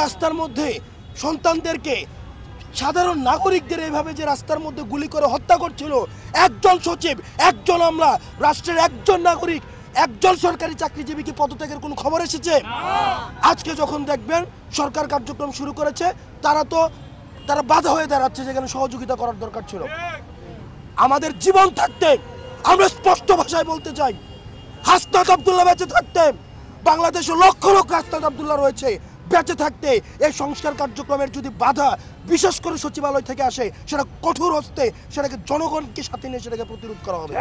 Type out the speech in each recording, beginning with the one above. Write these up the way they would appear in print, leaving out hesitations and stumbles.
রাস্তার মধ্যে সন্তানদেরকে সাধারণ নাগরিকদের এইভাবে যে রাস্তার মধ্যে গুলি করে হত্যা করছিল, একজন সচিব, একজন আমলা, রাষ্ট্রের একজন নাগরিক, একজন সরকারি চাকরিজীবী কি পদত্যাগের কোনো খবর এসেছে? আজকে যখন দেখবেন সরকার কার্যক্রম শুরু করেছে, তারা বাধা হয়ে দাঁড়াচ্ছে, যেখানে সহযোগিতা করার দরকার ছিল। আমাদের জীবন থাকতে আমরা স্পষ্ট ভাষায় বলতে চাই, হাসনাত আব্দুল্লাহ বেঁচে থাকতে, বাংলাদেশে লক্ষ লক্ষ হাসনাত আব্দুল্লাহ রয়েছে, বেঁচে থাকতে এই সংস্কার কার্যক্রমের যদি বাধা বিশেষ করে সচিবালয় থেকে আসে, সেটা কঠোর হস্তে সেটাকে জনগণকে সাথে নিয়ে সেটাকে প্রতিরোধ করা হবে।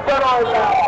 Come on,